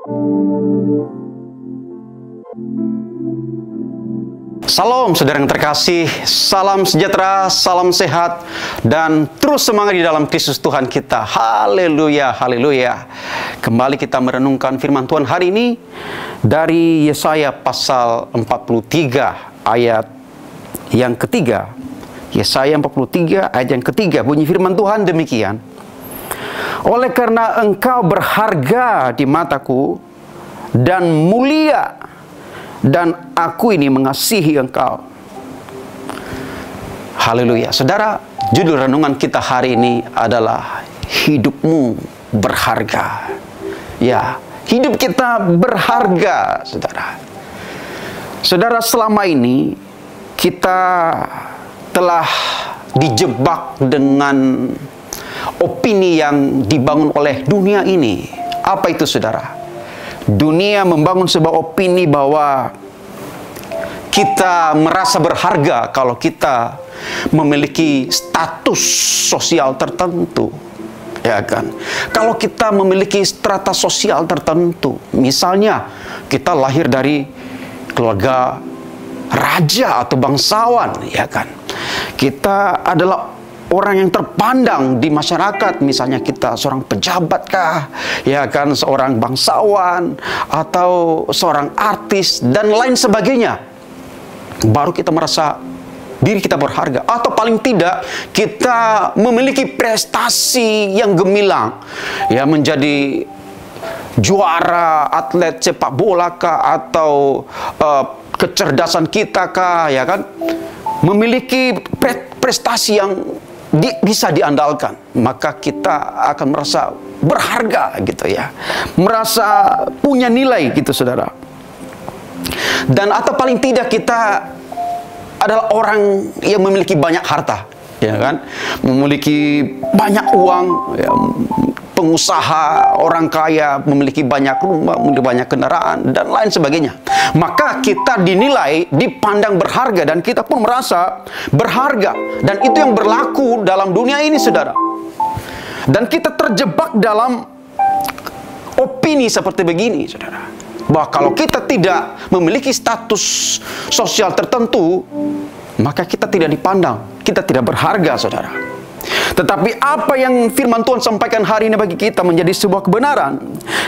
Salam saudara yang terkasih, salam sejahtera, salam sehat, dan terus semangat di dalam Kristus Tuhan kita. Haleluya, haleluya. Kembali kita merenungkan firman Tuhan hari ini dari Yesaya pasal 43 ayat yang ketiga. Yesaya 43 ayat yang ketiga, bunyi firman Tuhan demikian. Oleh karena engkau berharga di mataku dan mulia, dan aku ini mengasihi engkau. Haleluya. Saudara, judul renungan kita hari ini adalah hidupmu berharga. Ya, hidup kita berharga, saudara. Saudara, selama ini kita telah dijebak dengan opini yang dibangun oleh dunia ini. Apa itu, saudara? Dunia membangun sebuah opini bahwa kita merasa berharga kalau kita memiliki status sosial tertentu, ya kan? Kalau kita memiliki strata sosial tertentu, misalnya kita lahir dari keluarga raja atau bangsawan, ya kan? Kita adalah orang yang terpandang di masyarakat, misalnya kita seorang pejabat kah, ya kan, seorang bangsawan atau seorang artis dan lain sebagainya. Baru kita merasa diri kita berharga, atau paling tidak kita memiliki prestasi yang gemilang, ya, menjadi juara atlet sepak bola kah, atau kecerdasan kita kah, ya kan, memiliki prestasi yang bisa diandalkan, maka kita akan merasa berharga gitu ya, merasa punya nilai gitu, saudara. Dan atau paling tidak kita adalah orang yang memiliki banyak harta, ya kan, memiliki banyak uang, ya, pengusaha, orang kaya, memiliki banyak rumah, memiliki banyak kendaraan, dan lain sebagainya. Maka kita dinilai, dipandang berharga, dan kita pun merasa berharga. Dan itu yang berlaku dalam dunia ini, saudara. Dan kita terjebak dalam opini seperti begini, saudara. Bahwa kalau kita tidak memiliki status sosial tertentu, maka kita tidak dipandang, kita tidak berharga, saudara. Tetapi apa yang firman Tuhan sampaikan hari ini bagi kita menjadi sebuah kebenaran.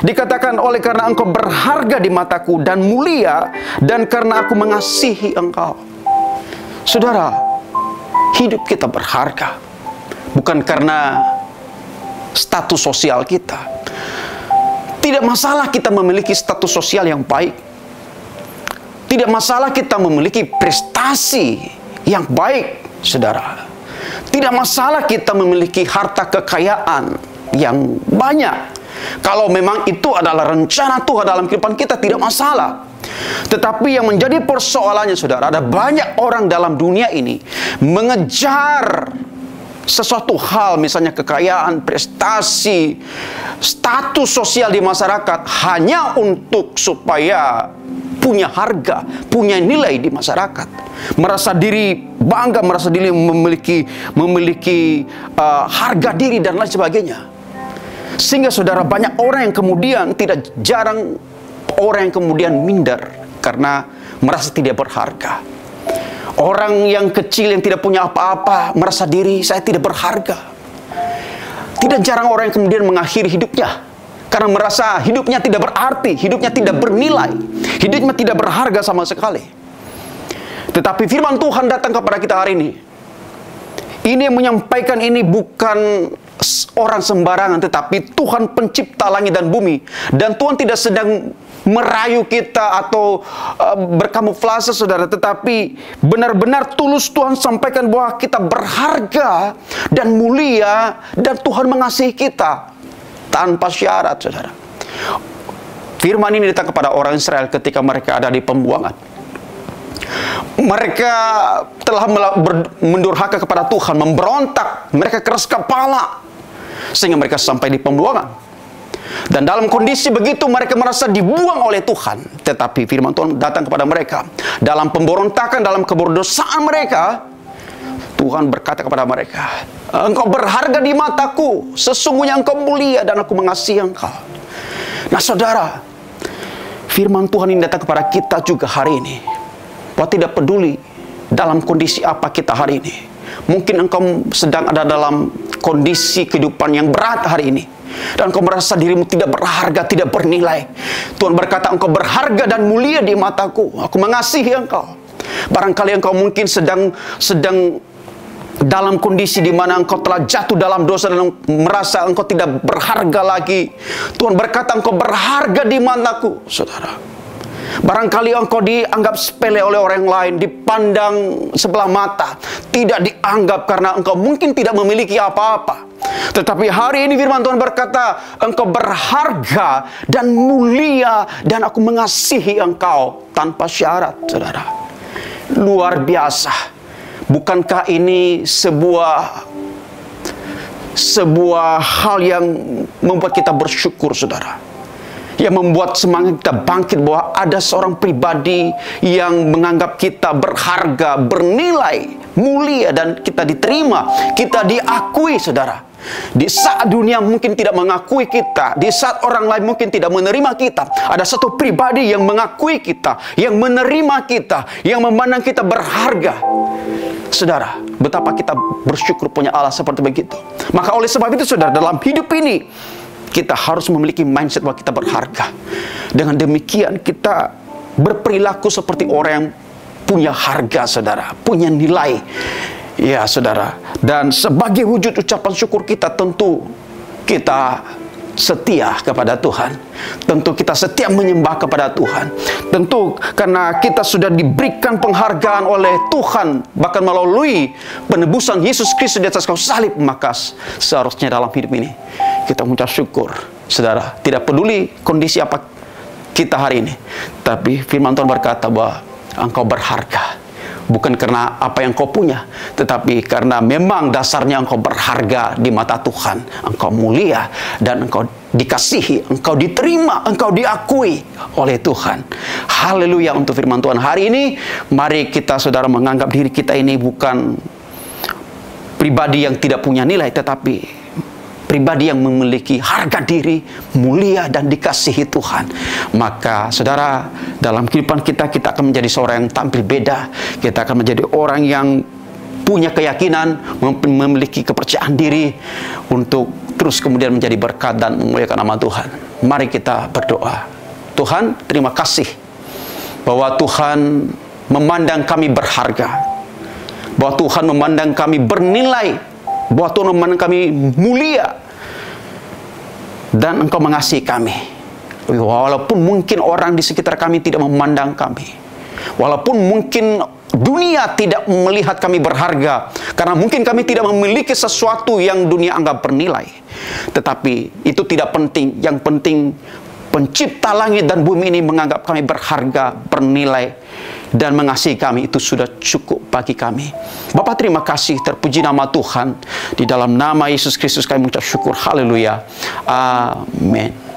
Dikatakan, oleh karena engkau berharga di mataku dan mulia, dan karena aku mengasihi engkau. Saudara, hidup kita berharga bukan karena status sosial kita. Tidak masalah kita memiliki status sosial yang baik. Tidak masalah kita memiliki prestasi yang baik, saudara. Tidak masalah kita memiliki harta kekayaan yang banyak. Kalau memang itu adalah rencana Tuhan dalam kehidupan kita, tidak masalah. Tetapi yang menjadi persoalannya, saudara, ada banyak orang dalam dunia ini mengejar sesuatu hal, misalnya kekayaan, prestasi, status sosial di masyarakat, hanya untuk supaya punya harga, punya nilai di masyarakat, merasa diri bangga, merasa diri memiliki harga diri dan lain sebagainya. Sehingga, saudara, banyak orang yang kemudian, tidak jarang orang yang kemudian minder karena merasa tidak berharga. Orang yang kecil yang tidak punya apa-apa merasa diri saya tidak berharga. Tidak jarang orang yang kemudian mengakhiri hidupnya karena merasa hidupnya tidak berarti, hidupnya tidak bernilai, hidupnya tidak berharga sama sekali. Tetapi firman Tuhan datang kepada kita hari ini. Ini yang menyampaikan ini bukan orang sembarangan, tetapi Tuhan pencipta langit dan bumi. Dan Tuhan tidak sedang merayu kita atau berkamuflase, saudara, tetapi benar-benar tulus Tuhan sampaikan bahwa kita berharga dan mulia, dan Tuhan mengasihi kita tanpa syarat, saudara. Firman ini datang kepada orang Israel ketika mereka ada di pembuangan. Mereka telah mendurhaka kepada Tuhan, memberontak, mereka keras kepala, sehingga mereka sampai di pembuangan. Dan dalam kondisi begitu mereka merasa dibuang oleh Tuhan. Tetapi firman Tuhan datang kepada mereka. Dalam pemberontakan, dalam keberdosaan mereka, Tuhan berkata kepada mereka, engkau berharga di mataku, sesungguhnya engkau mulia dan aku mengasihi engkau. Nah, saudara, firman Tuhan ini datang kepada kita juga hari ini. Bahwa tidak peduli dalam kondisi apa kita hari ini. Mungkin engkau sedang ada dalam kondisi kehidupan yang berat hari ini. Dan engkau merasa dirimu tidak berharga, tidak bernilai. Tuhan berkata, engkau berharga dan mulia di mataku. Aku mengasihi engkau. Barangkali engkau mungkin sedang dalam kondisi di mana engkau telah jatuh dalam dosa dan merasa engkau tidak berharga lagi. Tuhan berkata, engkau berharga di mataku, saudara. Barangkali engkau dianggap sepele oleh orang lain, dipandang sebelah mata, tidak dianggap karena engkau mungkin tidak memiliki apa-apa. Tetapi hari ini firman Tuhan berkata, engkau berharga dan mulia, dan aku mengasihi engkau tanpa syarat, saudara. Luar biasa. Bukankah ini sebuah hal yang membuat kita bersyukur, saudara? Yang membuat semangat kita bangkit bahwa ada seorang pribadi yang menganggap kita berharga, bernilai, mulia, dan kita diterima, kita diakui, saudara. Di saat dunia mungkin tidak mengakui kita, di saat orang lain mungkin tidak menerima kita, ada satu pribadi yang mengakui kita, yang menerima kita, yang memandang kita berharga. Saudara, betapa kita bersyukur punya Allah seperti begitu. Maka oleh sebab itu, saudara, dalam hidup ini kita harus memiliki mindset bahwa kita berharga. Dengan demikian kita berperilaku seperti orang yang punya harga, saudara, punya nilai. Ya, saudara. Dan sebagai wujud ucapan syukur kita, tentu kita setia kepada Tuhan. Tentu kita setia menyembah kepada Tuhan. Tentu karena kita sudah diberikan penghargaan oleh Tuhan, bahkan melalui penebusan Yesus Kristus di atas kayu salib, maka seharusnya dalam hidup ini kita mengucap syukur, saudara. Tidak peduli kondisi apa kita hari ini, tapi firman Tuhan berkata bahwa engkau berharga. Bukan karena apa yang kau punya, tetapi karena memang dasarnya engkau berharga di mata Tuhan. Engkau mulia dan engkau dikasihi, engkau diterima, engkau diakui oleh Tuhan. Haleluya untuk firman Tuhan hari ini. Mari kita, saudara, menganggap diri kita ini bukan pribadi yang tidak punya nilai, tetapi pribadi yang memiliki harga diri, mulia, dan dikasihi Tuhan. Maka, saudara, dalam kehidupan kita akan menjadi seorang yang tampil beda. Kita akan menjadi orang yang punya keyakinan, memiliki kepercayaan diri untuk terus kemudian menjadi berkat dan memuliakan nama Tuhan. Mari kita berdoa. Tuhan, terima kasih bahwa Tuhan memandang kami berharga, bahwa Tuhan memandang kami bernilai, bahwa Tuhan memandang kami mulia, dan Engkau mengasihi kami. Walaupun mungkin orang di sekitar kami tidak memandang kami, walaupun mungkin dunia tidak melihat kami berharga, karena mungkin kami tidak memiliki sesuatu yang dunia anggap bernilai, tetapi itu tidak penting. Yang penting Pencipta langit dan bumi ini menganggap kami berharga, bernilai, dan mengasihi kami. Itu sudah cukup bagi kami. Bapa, terima kasih, terpuji nama Tuhan. Di dalam nama Yesus Kristus kami mengucap syukur. Haleluya. Amin.